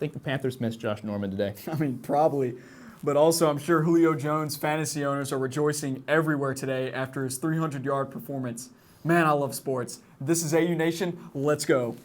think the Panthers missed Josh Norman today. I mean, probably. But also, I'm sure Julio Jones fantasy owners are rejoicing everywhere today after his 300-yard performance. Man, I love sports. This is AU Nation. Let's go.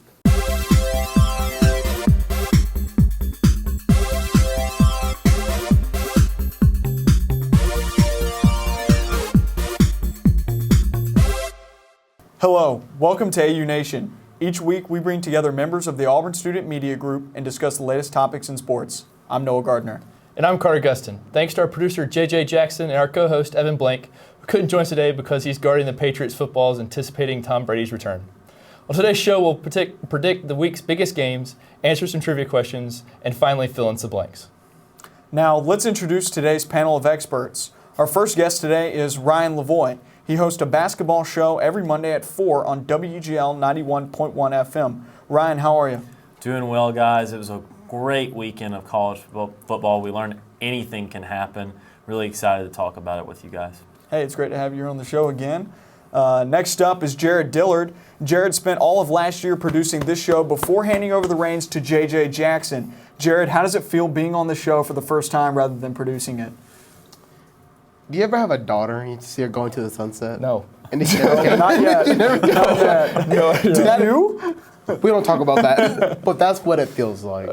Hello, welcome to AU Nation. Each week, we bring together members of the Auburn Student Media Group and discuss the latest topics in sports. I'm Noah Gardner. And I'm Carter Gustin. Thanks to our producer, JJ Jackson, and our co-host, Evan Blank, who couldn't join us today because he's guarding the Patriots footballs anticipating Tom Brady's return. On today's show, we'll predict the week's biggest games, answer some trivia questions, and finally fill in some blanks. Now, let's introduce today's panel of experts. Our first guest today is Ryan Lavoie. He hosts a basketball show every Monday at 4 on WGL 91.1 FM. Ryan, how are you? Doing well, guys. It was a great weekend of college football. We learned anything can happen. Really excited to talk about it with you guys. Hey, it's great to have you here on the show again. Next up is Jared Dillard. Jared spent all of last year producing this show before handing over the reins to JJ Jackson. Jared, how does it feel being on the show for the first time rather than producing it? Do you ever have a daughter and you see her going to the sunset? No. And okay. Not yet. Not yet. Do you? We don't talk about that. But that's what it feels like.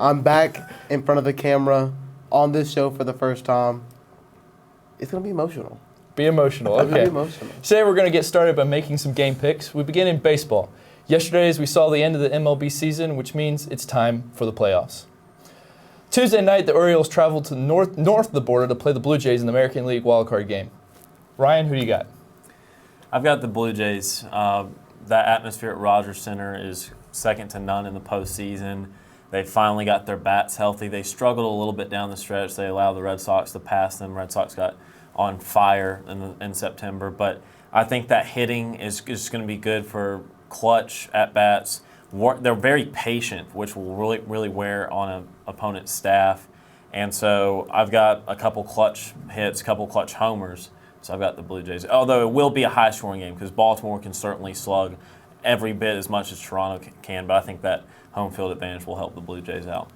I'm back in front of the camera on this show for the first time. It's going to be emotional. Be emotional. Okay. Be emotional. Today we're going to get started by making some game picks. We begin in baseball. Yesterday, as we saw the end of the MLB season, which means it's time for the playoffs. Tuesday night, the Orioles traveled to north of the border to play the Blue Jays in the American League wildcard game. Ryan, who do you got? I've got the Blue Jays. That atmosphere at Rogers Center is second to none in the postseason. They finally got their bats healthy. They struggled a little bit down the stretch. They allowed the Red Sox to pass them. Red Sox got on fire in September. But I think that hitting is going to be good for clutch at-bats. They're very patient, which will really wear on an opponent's staff. And so I've got a couple clutch hits, a couple clutch homers. So I've got the Blue Jays. Although it will be a high-scoring game because Baltimore can certainly slug every bit as much as Toronto can. But I think that home field advantage will help the Blue Jays out.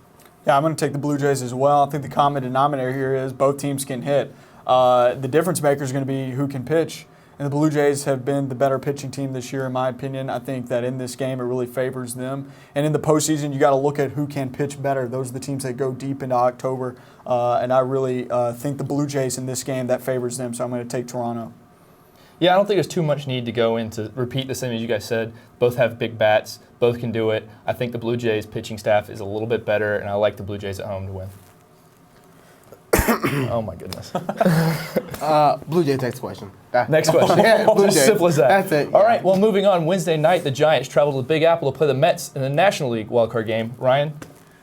Yeah, I'm going to take the Blue Jays as well. I think the common denominator here is both teams can hit. The difference maker is going to be who can pitch. And the Blue Jays have been the better pitching team this year, in my opinion. I think that in this game, it really favors them. And in the postseason, you got to look at who can pitch better. Those are the teams that go deep into October. And I really think the Blue Jays in this game, that favors them. So I'm going to take Toronto. Yeah, I don't think there's too much need to go into repeat the same as you guys said. Both have big bats. Both can do it. I think the Blue Jays pitching staff is a little bit better, and I like the Blue Jays at home to win. Oh, my goodness. Blue Jays, next question. Next question. Yeah, Blue Just Jays. simple as that. That's it. All Yeah. right, well, moving on. Wednesday night, the Giants traveled to the Big Apple to play the Mets in the National League wildcard game. Ryan,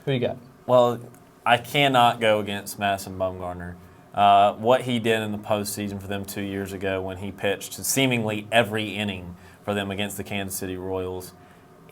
who you got? Well, I cannot go against Madison Bumgarner. What he did in the postseason for them 2 years ago when he pitched seemingly every inning for them against the Kansas City Royals.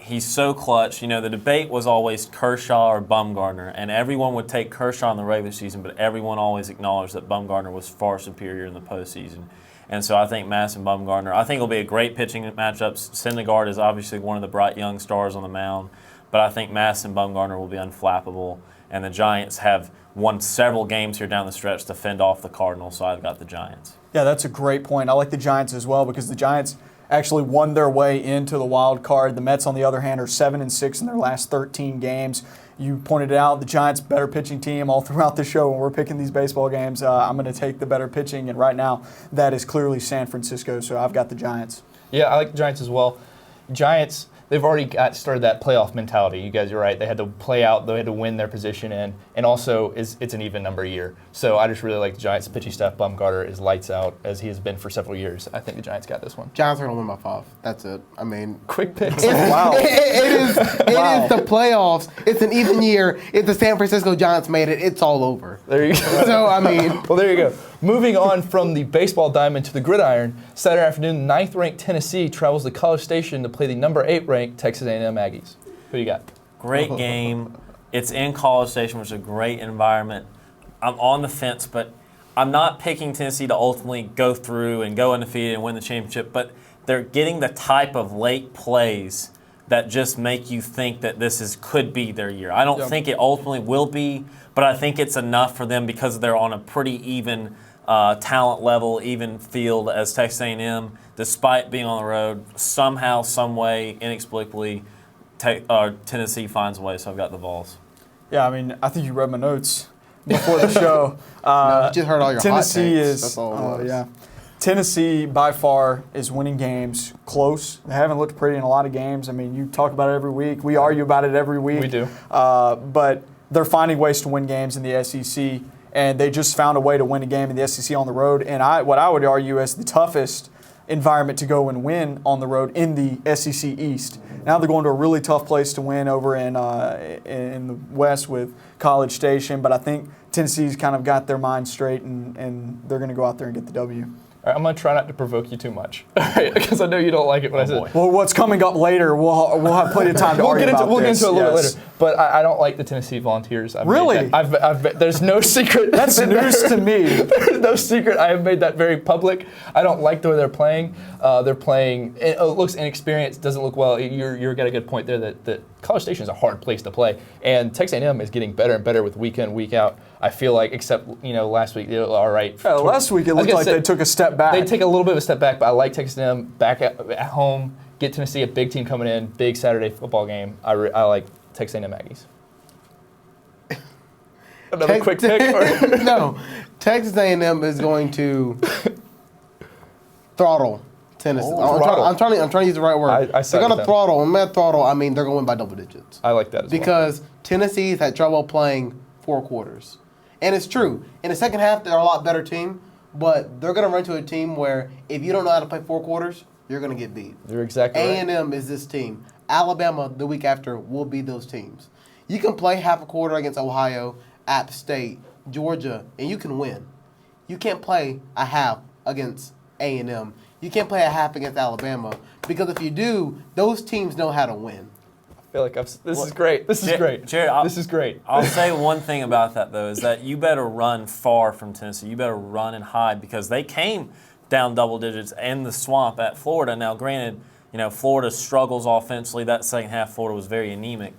He's so clutch. You know, the debate was always Kershaw or Bumgarner, and everyone would take Kershaw in the regular season, but everyone always acknowledged that Bumgarner was far superior in the postseason. And so I think Madison Bumgarner, I think it'll be a great pitching matchup. Syndergaard is obviously one of the bright young stars on the mound, but I think Madison Bumgarner will be unflappable, and the Giants have won several games here down the stretch to fend off the Cardinals, so I've got the Giants. Yeah, that's a great point. I like the Giants as well because the Giants actually won their way into the wild card. The Mets, on the other hand, are 7-6 in their last 13 games. You pointed it out, the Giants' better pitching team all throughout the show. When we're picking these baseball games, I'm going to take the better pitching, and right now that is clearly San Francisco, so I've got the Giants. Yeah, I like the Giants as well. Giants, they've already started that playoff mentality. You guys are right. They had to play out. They had to win their position in. And also, it's an even number year. So I just really like the Giants. Pitching staff, Bumgarner is lights out, as he has been for several years. I think the Giants got this one. Giants are going to win by 5. That's it. I mean, Quick picks. Wow. it is the playoffs. It's an even year. If the San Francisco Giants made it, it's all over. There you go. So, I mean. Well, there you go. Moving on from the baseball diamond to the gridiron, Saturday afternoon, 9th-ranked Tennessee travels to College Station to play the number 8-ranked Texas A&M Aggies. Who you got? Great game. It's in College Station, which is a great environment. I'm on the fence, but I'm not picking Tennessee to ultimately go through and go undefeated and win the championship, but they're getting the type of late plays that just make you think that could be their year. I don't Yeah. think it ultimately will be, but I think it's enough for them because they're on a pretty even talent level, even field as Texas A&M, despite being on the road. Somehow, some way, inexplicably, Tennessee finds a way. So I've got the Vols. Yeah, I mean, I think you read my notes before the show. No, you just heard all your Tennessee hot takes. is. That's all it Oh was. yeah, Tennessee by far is winning games close. They haven't looked pretty in a lot of games. I mean, you talk about it every week. We argue about it every week. We do. But they're finding ways to win games in the SEC, and they just found a way to win a game in the SEC on the road. And what I would argue is the toughest environment to go and win on the road in the SEC East. Now they're going to a really tough place to win over in the West with College Station, but I think Tennessee's kind of got their mind straight, and they're going to go out there and get the W. All right, I'm going to try not to provoke you too much because I know you don't like it when I say boy. Well, what's coming up later, we'll have plenty of time to We'll argue get into about it this. a little Yes. bit later, but I don't like the Tennessee Volunteers. Really? There's no secret. That's news to me. There's no secret. I have made that very public. I don't like the way they're playing. It looks inexperienced. Doesn't look well. You're got a good point there that College Station is a hard place to play, and Texas A&M is getting better and better with week in, week out. I feel like, except last week they were all right. Last week it looked like they took a step back. They take a little bit of a step back, but I like Texas A&M back at home. Get Tennessee, a big team coming in, big Saturday football game. I like Texas A&M Aggies. Another quick pick? Or? No, Texas A&M is going to throttle Tennessee. Throttle. I'm trying to use the right word. I They're side going with to them. throttle. And by throttle, I mean they're going to win by double digits. I like that as well. Because Tennessee's had trouble playing 4 quarters. And it's true. In the second half, they're a lot better team, but they're going to run into a team where if you don't know how to play 4 quarters, you're going to get beat. You're exactly right. A&M is this team. Alabama, the week after, will be those teams. You can play half a quarter against Ohio, App State, Georgia, and you can win. You can't play a half against A&M. You can't play a half against Alabama, because if you do, those teams know how to win. I feel like this is great. This is great. Jared, this is great. I'll say one thing about that, though, is that you better run far from Tennessee. You better run and hide because they came down double digits in the swamp at Florida. Now, granted, Florida struggles offensively. That second half, Florida was very anemic.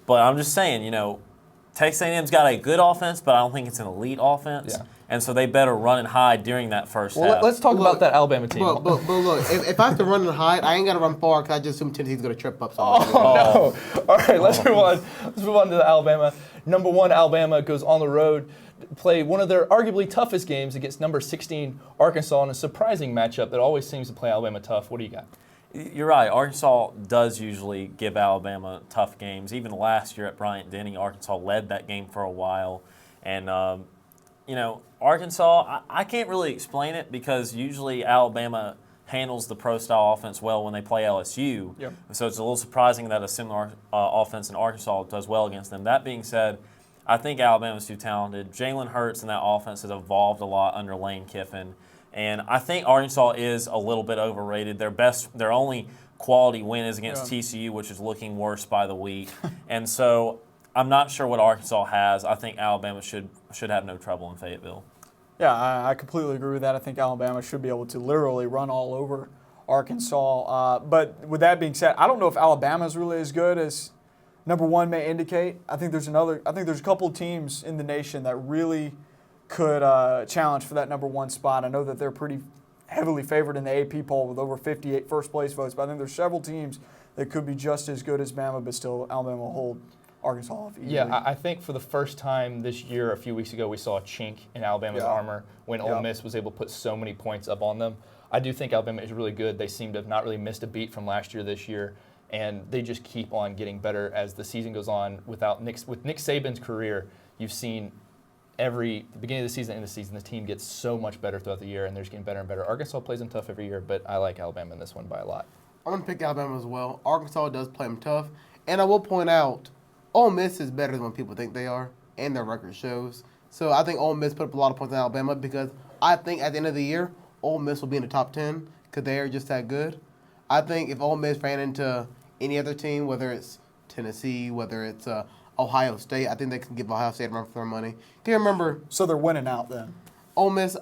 But I'm just saying, Texas A&M's got a good offense, but I don't think it's an elite offense. Yeah. And so they better run and hide during that first Well, half. let's talk Look, about that Alabama team. But look, if I have to run and hide, I ain't got to run far because I just assume Tennessee's going to trip up something. No. All right, let's move on. Let's move on to the Alabama. Number 1, Alabama goes on the road, play one of their arguably toughest games against number 16 Arkansas in a surprising matchup that always seems to play Alabama tough. What do you got? You're right. Arkansas does usually give Alabama tough games. Even last year at Bryant-Denny, Arkansas led that game for a while. And, Arkansas, I can't really explain it because usually Alabama handles the pro-style offense well when they play LSU. Yep. So it's a little surprising that a similar offense in Arkansas does well against them. That being said, I think Alabama's too talented. Jalen Hurts and that offense has evolved a lot under Lane Kiffin. And I think Arkansas is a little bit overrated. Their only quality win is against TCU, which is looking worse by the week. And so I'm not sure what Arkansas has. I think Alabama should have no trouble in Fayetteville. Yeah, I completely agree with that. I think Alabama should be able to literally run all over Arkansas. But with that being said, I don't know if Alabama is really as good as number 1 may indicate. I think there's a couple of teams in the nation that really could challenge for that number 1 spot. I know that they're pretty heavily favored in the AP poll with over 58 first-place votes, but I think there's several teams that could be just as good as Bama, but still Alabama will hold Arkansas off easily. Yeah, I think for the first time this year, a few weeks ago, we saw a chink in Alabama's armor when Ole Miss was able to put so many points up on them. I do think Alabama is really good. They seem to have not really missed a beat from last year this year, and they just keep on getting better as the season goes on. With Nick Saban's career, you've seen the beginning of the season, end of the season, the team gets so much better throughout the year, and they're just getting better and better. Arkansas plays them tough every year, but I like Alabama in this one by a lot. I'm going to pick Alabama as well. Arkansas does play them tough. And I will point out, Ole Miss is better than what people think they are, and their record shows. So I think Ole Miss put up a lot of points in Alabama because I think at the end of the year, Ole Miss will be in the top 10 because they are just that good. I think if Ole Miss ran into any other team, whether it's Tennessee, whether it's Ohio State, I think they can give Ohio State a run for their money. Can you remember? So they're winning out then. Ole Miss,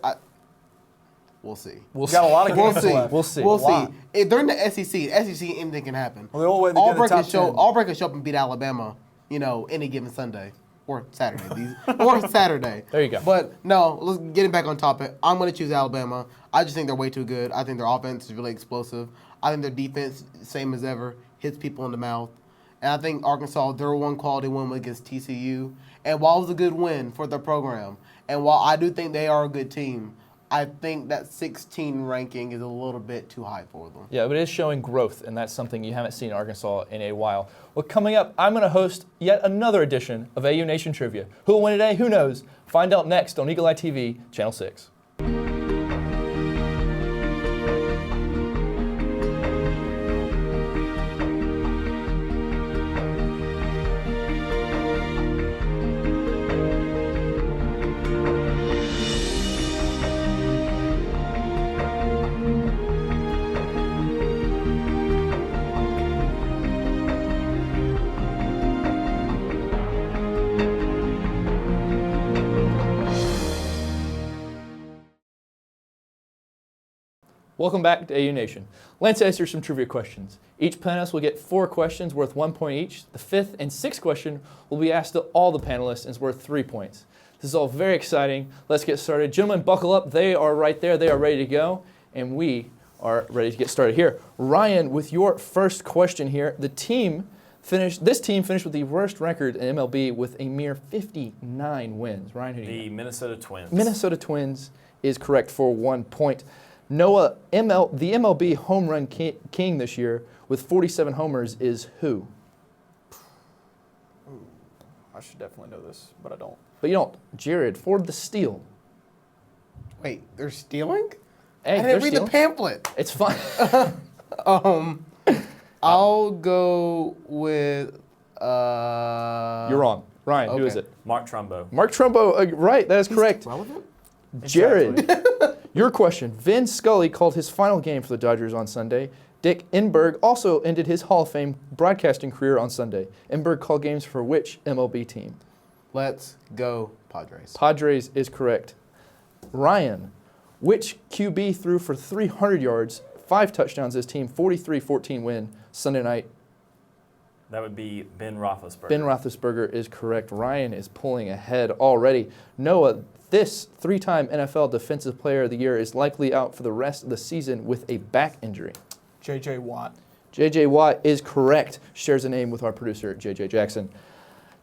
We'll see. We'll Got a lot of We'll games see. left. We'll see. We'll A lot. see. If they're in the SEC, anything can happen. Well, the only way to get in the top 10. Auburn can show up and beat Alabama, any given Sunday or Saturday. Or Saturday. There you go. But no, let's getting back on topic. I'm going to choose Alabama. I just think they're way too good. I think their offense is really explosive. I think their defense, same as ever, hits people in the mouth. And I think Arkansas, their one quality win against TCU. And while it was a good win for their program, and while I do think they are a good team, I think that 16 ranking is a little bit too high for them. Yeah, but it is showing growth, and that's something you haven't seen in Arkansas in a while. Well, coming up, I'm going to host yet another edition of AU Nation Trivia. Who will win today? Who knows? Find out next on Eagle Eye TV, Channel 6. Welcome back to AU Nation. Let's answer some trivia questions. Each panelist will get 4 questions worth 1 point each. The 5th and 6th question will be asked to all the panelists and is worth 3 points. This is all very exciting. Let's get started. Gentlemen, buckle up. They are right there. They are ready to go. And we are ready to get started here. Ryan, with your first question here, this team finished with the worst record in MLB with a mere 59 wins. Ryan, who do you The got? Minnesota Twins. Minnesota Twins is correct for 1 point. Noah, the MLB home run king this year with 47 homers is who? I should definitely know this, but I don't. But you don't. Jared, for the steal. Wait, they're stealing? Hey, I they're didn't read stealing. the pamphlet. It's fine. I'll go with. You're wrong. Ryan, who is okay. it? Mark Trumbo. Mark Trumbo, right, that is correct. Relevant? Jared, your question. Vin Scully called his final game for the Dodgers on Sunday. Dick Enberg also ended his Hall of Fame broadcasting career on Sunday. Enberg called games for which MLB team? Let's go, Padres. Padres is correct. Ryan, which QB threw for 300 yards, 5 touchdowns his team, 43-14 win Sunday night? That would be Ben Roethlisberger. Ben Roethlisberger is correct. Ryan is pulling ahead already. Noah, this 3-time NFL Defensive Player of the Year is likely out for the rest of the season with a back injury. J.J. Watt. J.J. Watt is correct. Shares a name with our producer, J.J. Jackson.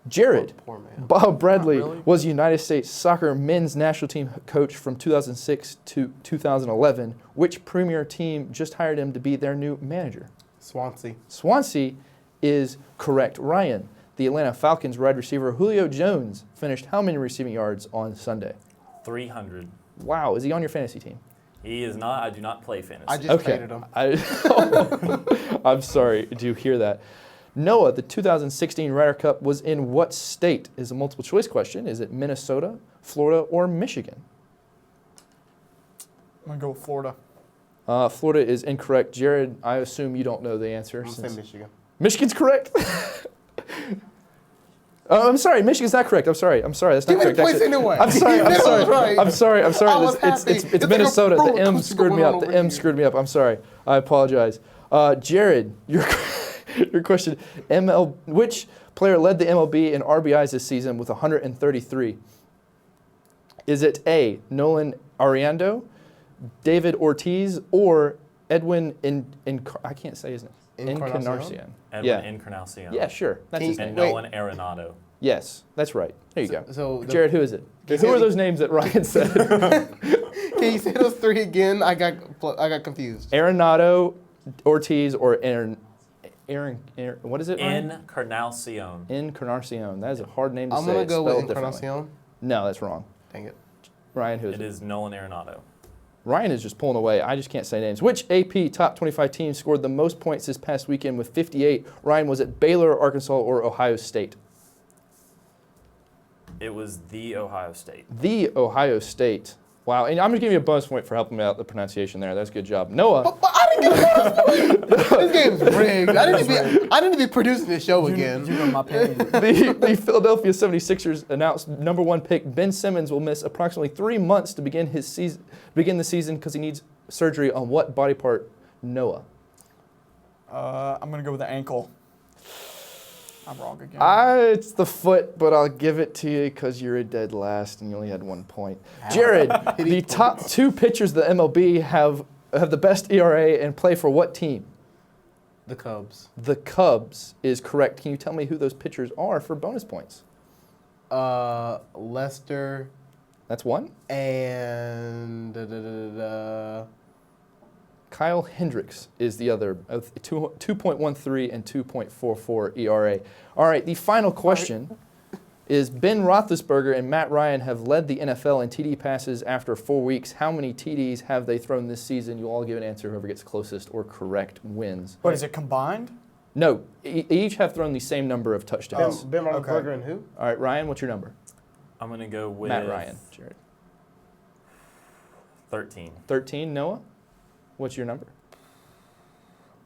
Jared, Poor man. Bob Bradley Not really. was United States soccer men's national team coach from 2006 to 2011. Which premier team just hired him to be their new manager? Swansea. Swansea is correct. Ryan, the Atlanta Falcons wide receiver Julio Jones finished how many receiving yards on Sunday? 300. Wow, is he on your fantasy team? He is not. I do not play fantasy. I just traded him. I'm sorry to hear that. Noah, the 2016 Ryder Cup was in what state? Is a multiple choice question. Is it Minnesota, Florida, or Michigan? I'm going to go with Florida. Florida is incorrect. Jared, I assume you don't know the answer. I'm going to since- say Michigan. Michigan's correct. I'm sorry, Michigan's not correct. I'm sorry. That's not Give me the correct. points Actually, anyway. I'm sorry. You said it was right. I'm sorry. I was happy. It's It's like a Minnesota. The roller M coaster screwed me going up. on The over M here. screwed me up. I'm sorry. I apologize. Jared, your question. Which player led the MLB in RBIs this season with 133? Is it A, Nolan Ariando, David Ortiz, or Edwin I can't say his name. Encarnacion? Edwin Yeah. Encarnacion. Yeah, sure. That's his And name. Wait. Nolan Arenado. Yes, that's right. There you go. So the- Jared, who is it? Can you Who say are the- those names that Ryan said? Can you say those 3 again? I got confused. Arenado, Ortiz, or Aaron, what is it, Ryan? Encarnacion. Encarnacion. That is a hard name to I'm say. going to It's go with spelled differently. Encarnacion. No, that's wrong. Dang it. Ryan, who is It it? is Nolan Arenado. Ryan is just pulling away. I just can't say names. Which AP top 25 team scored the most points this past weekend with 58? Ryan, was it Baylor, Arkansas, or Ohio State? It was the Ohio State. The Ohio State. Wow. And I'm going to give you a bonus point for helping me out with the pronunciation there. That's a good job. Noah. But I This game's rigged. I need to be producing this show again. You know my pain. The Philadelphia 76ers announced number 1 pick Ben Simmons will miss approximately 3 months to begin the season because he needs surgery on what body part, Noah? I'm going to go with the ankle. I'm wrong again. It's the foot, but I'll give it to you because you're a dead last and you only had 1 point. Jared, the top 2 pitchers of the MLB have the best ERA and play for what team? The Cubs. The Cubs is correct. Can you tell me who those pitchers are for bonus points? Lester That's 1. and Kyle Hendricks is the other, 2.13 and 2.44 ERA. All right, the final question is Ben Roethlisberger and Matt Ryan have led the NFL in TD passes after 4 weeks. How many TDs have they thrown this season? You'll all give an answer. Whoever gets closest or correct wins. What is it, combined? No, each have thrown the same number of touchdowns. Ben Roethlisberger and who? All right, Ryan, what's your number? I'm going to go with Matt Ryan. Jared. 13. 13, Noah? What's your number?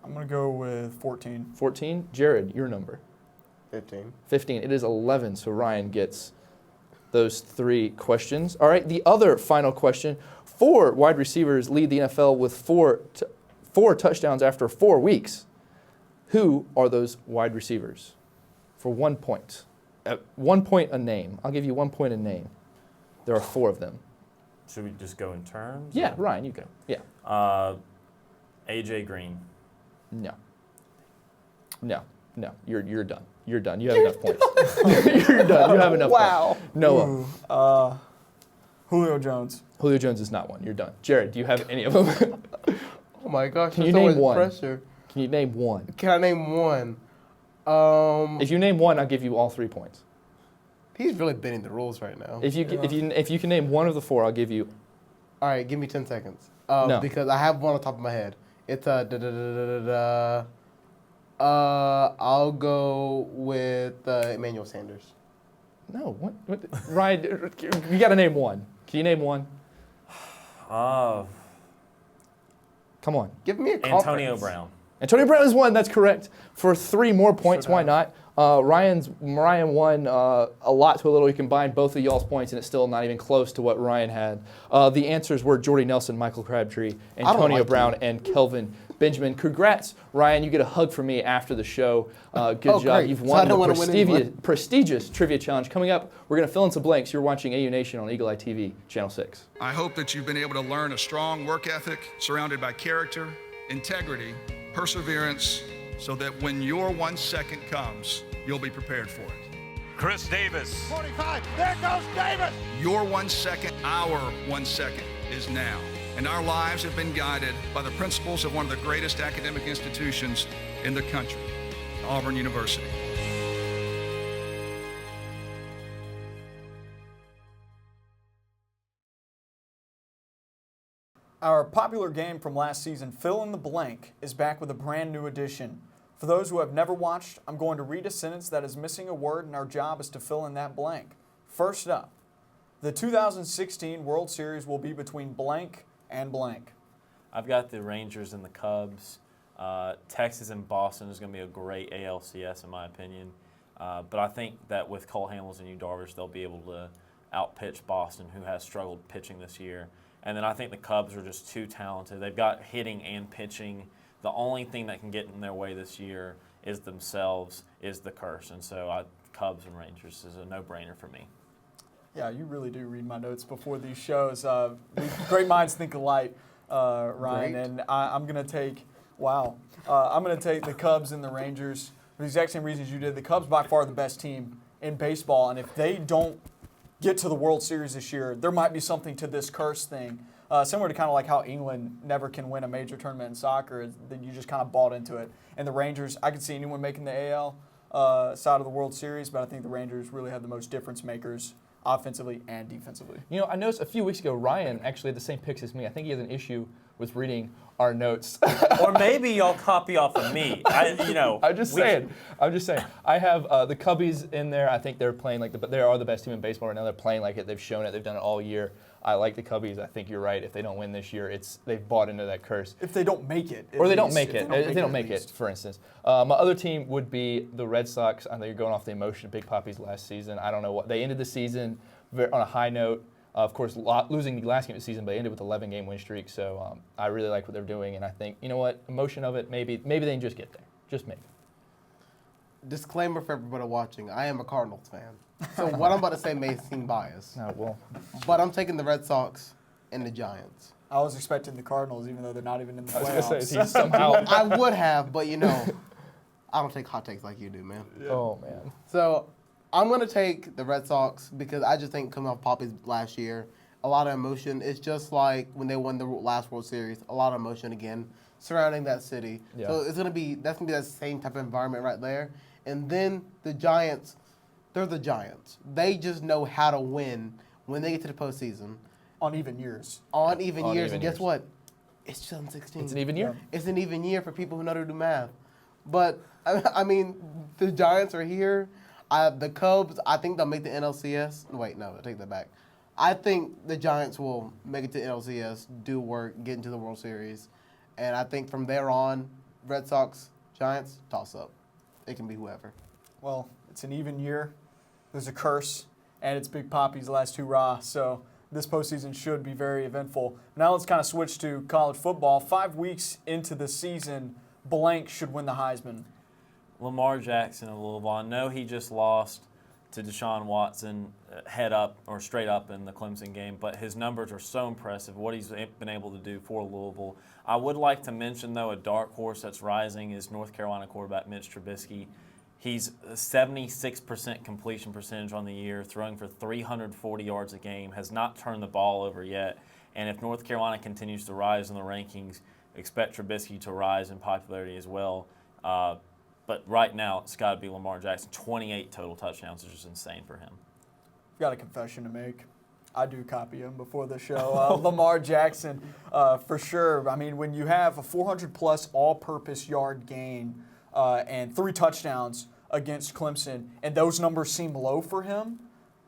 I'm going to go with 14. 14. Jared, your number? 15. 15. It is 11, so Ryan gets those 3 questions. All right, the other final question. 4 wide receivers lead the NFL with four touchdowns after 4 weeks. Who are those wide receivers? For 1 point. 1 point a name. I'll give you 1 point a name. There are 4 of them. Should we just go in turns? Yeah, Ryan, you go. Yeah. AJ Green. No. You're done. You're done. You have enough points. You're done. You have enough Wow. points. Noah. Julio Jones. Julio Jones is not one. You're done. Jared, do you have any of them? Oh my gosh. Can you there's so name much one? Pressure. Can you name one? Can I name one? If you name one, I'll give you all 3 points. He's really bending the rules right now. If you can name one of the 4, I'll give you. All right, give me 10 seconds. No. Because I have one on top of my head. It's I'll go with Emmanuel Sanders. No. What? Ryan, you got to name one. Can you name one? Come on. Give me a conference. Antonio Brown. Antonio Brown is 1. That's correct. For 3 more points, why not? Ryan won a lot to a little. He combined both of y'all's points, and it's still not even close to what Ryan had. The answers were Jordy Nelson, Michael Crabtree, Antonio Brown, and Kelvin Benjamin. Congrats, Ryan. You get a hug from me after the show. Good job. Great. You've So won I don't the wanna win any prestigious trivia challenge. Coming up, we're going to fill in some blanks. You're watching AU Nation on Eagle Eye TV, Channel 6. I hope that you've been able to learn a strong work ethic surrounded by character, integrity, perseverance, so that when your 1 second comes, you'll be prepared for it. Chris Davis. 45, there goes Davis! Your 1 second, our 1 second is now. And our lives have been guided by the principles of one of the greatest academic institutions in the country, Auburn University. Our popular game from last season, Fill in the Blank, is back with a brand new edition. For those who have never watched, I'm going to read a sentence that is missing a word, and our job is to fill in that blank. First up, the 2016 World Series will be between blank and blank. I've got the Rangers and the Cubs. Texas and Boston is going to be a great ALCS in my opinion. But I think that with Cole Hamels and Yu Darvish, they'll be able to outpitch Boston, who has struggled pitching this year. And then I think the Cubs are just too talented. They've got hitting and pitching. The only thing that can get in their way this year is themselves, is the curse. And so Cubs and Rangers is a no-brainer for me. Yeah, you really do read my notes before these shows. Great minds think alike, Ryan. Great. And I'm going to take, I'm going to take the Cubs and the Rangers for the exact same reasons you did. The Cubs by far the best team in baseball. And if they don't get to the World Series this year, there might be something to this curse thing. Similar to kind of like how England never can win a major tournament in soccer, that you just kind of bought into it. And the Rangers, I could see anyone making the AL side of the World Series, but I think the Rangers really have the most difference makers offensively and defensively. You know, I noticed a few weeks ago, Ryan actually had the same picks as me. I think he has an issue was reading our notes. Or maybe y'all copy off of me. I'm just saying. I have the Cubbies in there. I think they're playing they are the best team in baseball right now. They're playing like it. They've shown it. They've done it all year. I like the Cubbies. I think you're right. If they don't win this year, they've bought into that curse. If they don't make it. Or they don't make it. If they don't make at it, least. for instance. My other team would be the Red Sox. I know you're going off the emotion of Big Papi's last season. I don't know what. They ended the season on a high note. Of course, losing the last game of the season, but they ended with an 11-game win streak. So I really like what they're doing, and I think, you know what, emotion of it, maybe they can just get there. Just maybe. Disclaimer for everybody watching: I am a Cardinals fan, so what I'm about to say may seem biased, No, well, but I'm taking the Red Sox and the Giants. I was expecting the Cardinals, even though they're not even in the I was playoffs. going to say, he's somehow. I would have, but I don't take hot takes like you do, man. Oh, man. So I'm going to take the Red Sox because I just think coming off Poppy's last year, a lot of emotion. It's just like when they won the last World Series, a lot of emotion again surrounding that city. Yeah. So that's gonna be that same type of environment right there. And then the Giants, they're the Giants. They just know how to win when they get to the postseason On even years. on even On years. even And guess years. what? It's 2016. It's an even year. It's an even year for people who know how to do math. But, I mean, the Giants are here. The Cubs, I think they'll make the NLCS. Wait, no, I take that back. I think the Giants will make it to NLCS, do work, get into the World Series. And I think from there on, Red Sox, Giants, toss up. It can be whoever. Well, it's an even year. There's a curse, and it's Big Papi's last hurrah. So this postseason should be very eventful. Now let's kind of switch to college football. 5 weeks into the season, blank should win the Heisman. Lamar Jackson of Louisville. I know he just lost to Deshaun Watson head up or straight up in the Clemson game, but his numbers are so impressive, what he's been able to do for Louisville. I would like to mention, though, a dark horse that's rising is North Carolina quarterback Mitch Trubisky. He's a 76% completion percentage on the year, throwing for 340 yards a game, has not turned the ball over yet. And if North Carolina continues to rise in the rankings, expect Trubisky to rise in popularity as well. But right now, it's got to be Lamar Jackson. 28 total touchdowns is just insane for him. I've got a confession to make. I do copy him before the show. Lamar Jackson, for sure. I mean, when you have a 400-plus all-purpose yard gain and 3 touchdowns against Clemson, and those numbers seem low for him,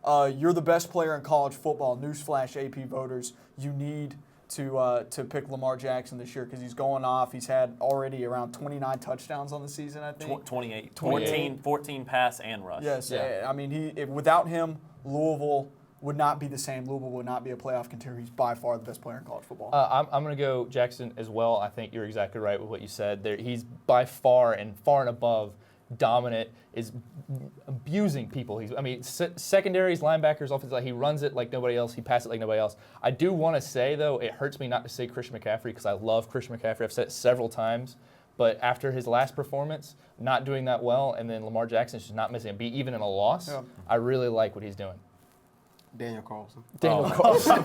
you're the best player in college football. Newsflash, AP voters. You need to pick Lamar Jackson this year because he's going off. He's had already around 29 touchdowns on the season, I think. 28. 28. 14 pass and rush. Yes. Yeah. I mean, without him, Louisville would not be the same. Louisville would not be a playoff contender. He's by far the best player in college football. I'm going to go Jackson as well. I think you're exactly right with what you said. He's by far and above dominant, is abusing people. Secondaries, linebackers, offensive line, he runs it like nobody else. He passes it like nobody else. I do want to say, though, it hurts me not to say Christian McCaffrey because I love Christian McCaffrey. I've said it several times. But after his last performance, not doing that well, and then Lamar Jackson's just not missing a beat, even in a loss, Yeah. I really like what he's doing. Daniel Carlson. Daniel Carlson.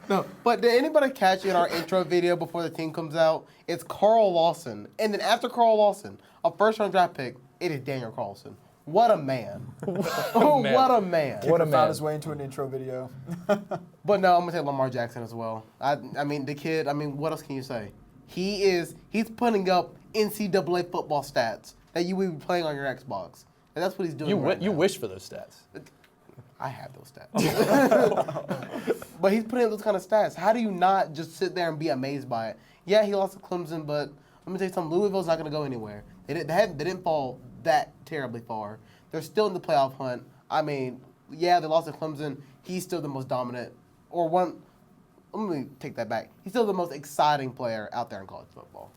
No, but did anybody catch in our intro video before the team comes out? It's Carl Lawson. And then after Carl Lawson, a first-round draft pick, it is Daniel Carlson. What a man. What a man. What a Found man. his way into an intro video. But no, I'm going to take Lamar Jackson as well. I mean, the kid, what else can you say? He's putting up NCAA football stats that you would be playing on your Xbox. And that's what he's doing right You now. wish for those stats. I have those stats. But he's putting up those kind of stats. How do you not just sit there and be amazed by it? Yeah, he lost to Clemson, but let me tell you something. Louisville's not going to go anywhere. They didn't fall that terribly far. They're still in the playoff hunt. I mean, yeah, they lost to Clemson. He's still the most dominant, let me take that back. He's still the most exciting player out there in college football.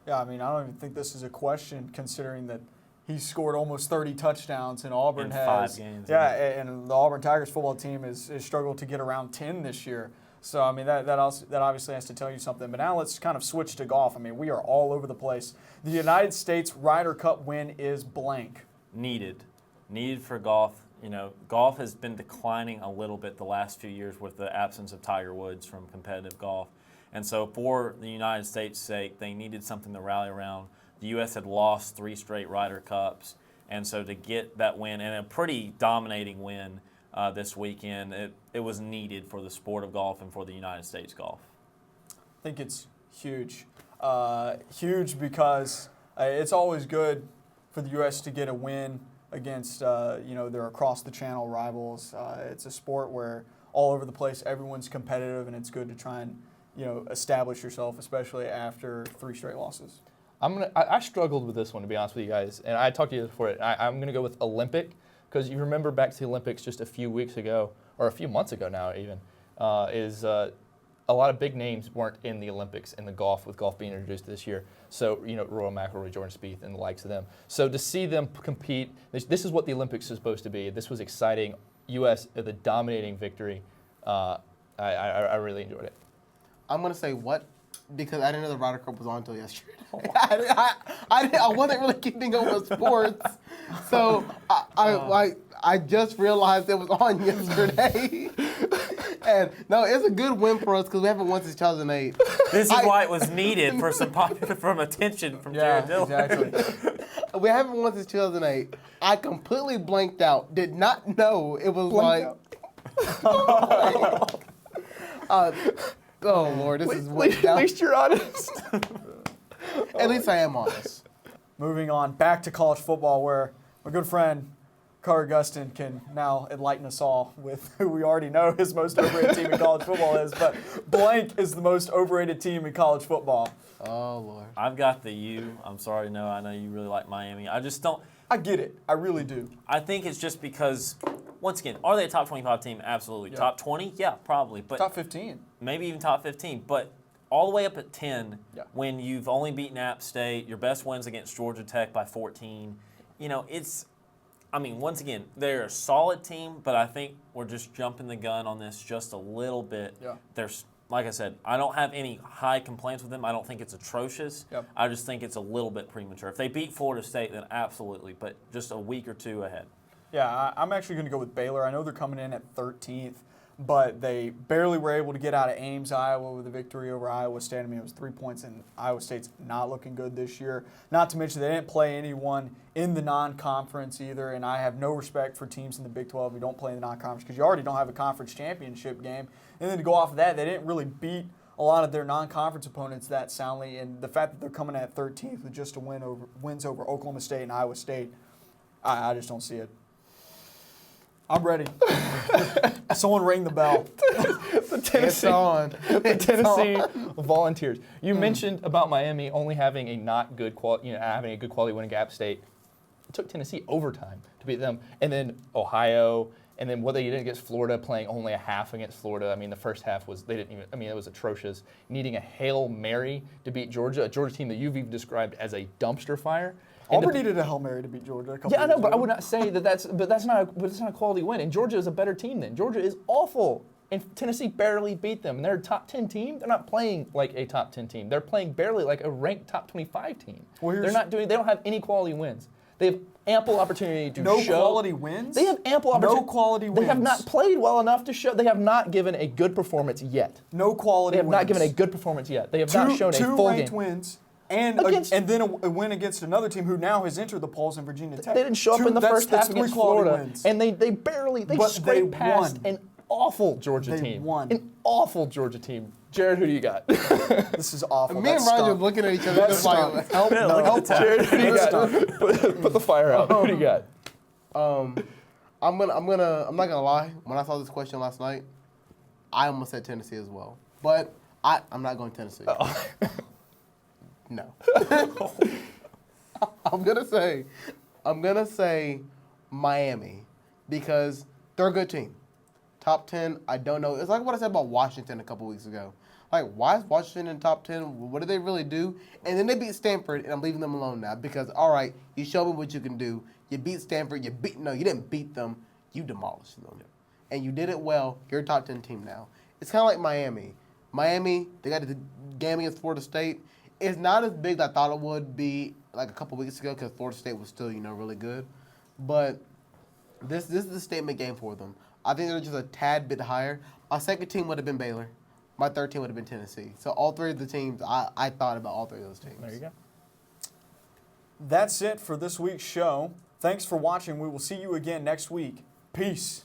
Yeah, I mean, I don't even think this is a question considering that he scored almost 30 touchdowns and Auburn In has 5 games. Yeah, and the Auburn Tigers football team is struggled to get around 10 this year. So I mean that obviously has to tell you something. But now let's kind of switch to golf. I mean, we are all over the place. The United States Ryder Cup win is blank. Needed for golf. Golf has been declining a little bit the last few years with the absence of Tiger Woods from competitive golf. And so for the United States' sake, they needed something to rally around. The U.S. had lost 3 straight Ryder Cups. And so to get that win, and a pretty dominating win this weekend, it was needed for the sport of golf and for the United States golf. think it's huge. Huge because it's always good for the U.S. to get a win against, their across-the-channel rivals. It's a sport where all over the place, everyone's competitive, and it's good to try and, establish yourself, especially after 3 straight losses. I struggled with this one, to be honest with you guys, and I talked to you before it. I'm going to go with Olympic, because you remember back to the Olympics just a few weeks ago, or a few months ago now even, a lot of big names weren't in the Olympics in the golf, with golf being introduced this year. So, Rory McIlroy, Jordan Spieth, and the likes of them. So to see them compete, this is what the Olympics is supposed to be. This was exciting. U.S. the dominating victory. I really enjoyed it. I'm going to say what? Because I didn't know the Ryder Cup was on until yesterday. I wasn't really keeping up with sports. So I just realized it was on yesterday. And no, it's a good win for us because we haven't won since 2008. This is why it was needed for from attention from Jared Dillon. Exactly. We haven't won since 2008. I completely blanked out. Did not know it was oh Lord, this is way down. At least you're honest. At least I am honest. Moving on, back to college football, where my good friend Carter Gustin can now enlighten us all with who we already know his most overrated team in college football is, but blank is the most overrated team in college football. Oh Lord. I've got the U. I'm sorry, no, I know you really like Miami. I just don't. I get it. I really do. I think it's just because, once again, are they a top 25 team? Absolutely. Yeah. Top 20? Yeah, probably. But Top 15. maybe even top 15. But all the way up at 10, Yeah. when you've only beaten App State, your best wins against Georgia Tech by 14, once again, they're a solid team, but I think we're just jumping the gun on this just a little bit. Yeah. There's, like I said, I don't have any high complaints with them. I don't think it's atrocious. Yep. I just think it's a little bit premature. If they beat Florida State, then absolutely, but just a week or two ahead. Yeah, I'm actually going to go with Baylor. I know they're coming in at 13th, but they barely were able to get out of Ames, Iowa with a victory over Iowa State. I mean, it was 3 points, and Iowa State's not looking good this year. Not to mention they didn't play anyone in the non-conference either, and I have no respect for teams in the Big 12 who don't play in the non-conference because you already don't have a conference championship game. And then to go off of that, they didn't really beat a lot of their non-conference opponents that soundly, and the fact that they're coming at 13th with just wins over Oklahoma State and Iowa State, I just don't see it. I'm ready. Someone ring the bell. The Tennessee, the Tennessee Volunteers. You mentioned about Miami only having a not good quality, having a good quality win against App State. It took Tennessee overtime to beat them, and then Ohio, and then what they did against Florida, playing only a half against Florida. I mean, the first half was it was atrocious. Needing a Hail Mary to beat Georgia, a Georgia team that you've even described as a dumpster fire. Auburn needed a Hail Mary to beat Georgia a couple Yeah, I know, years but ago. I would not say that's not a quality win. And Georgia is a better team than. Georgia is awful. And Tennessee barely beat them. And they're a top 10 team. They're not playing like a top 10 team. They're playing barely like a ranked top 25 team. Well, They don't have any quality wins. They have ample opportunity to No show. quality wins? They have ample opportunity. No quality They have wins. not played well enough to show. They have not given a good performance yet. No quality They have wins. not given a good performance yet. They have not shown a two full ranked game. wins. And then a win against another team who now has entered the polls in Virginia Tech. They didn't show up in the first half three against quality Florida, wins. and they barely But scraped they past won. an awful Georgia They team. won. An awful Georgia team. Jared, who do you got? This is awful. Me and That's Roger stunk. looking at each other That's just like, stunk. help, Look at help. the time. Jared, who do you got? Put the fire out. Who do you got? I'm not gonna lie. When I saw this question last night, I almost said Tennessee as well. But I'm not going Tennessee. No. I'm gonna say Miami because they're a good team. Top 10, I don't know. It's like what I said about Washington a couple weeks ago. Like, why is Washington in top 10? What did they really do? And then they beat Stanford, and I'm leaving them alone now because, all right, you showed me what you can do. You beat Stanford. You didn't beat them. You demolished them. And you did it well. You're a top 10 team now. It's kind of like Miami. Miami, they got the game against Florida State. It's not as big as I thought it would be like a couple weeks ago because Florida State was still, really good. But this is a statement game for them. I think they're just a tad bit higher. My second team would have been Baylor. My third team would have been Tennessee. So all three of the teams, I thought about all three of those teams. There you go. That's it for this week's show. Thanks for watching. We will see you again next week. Peace.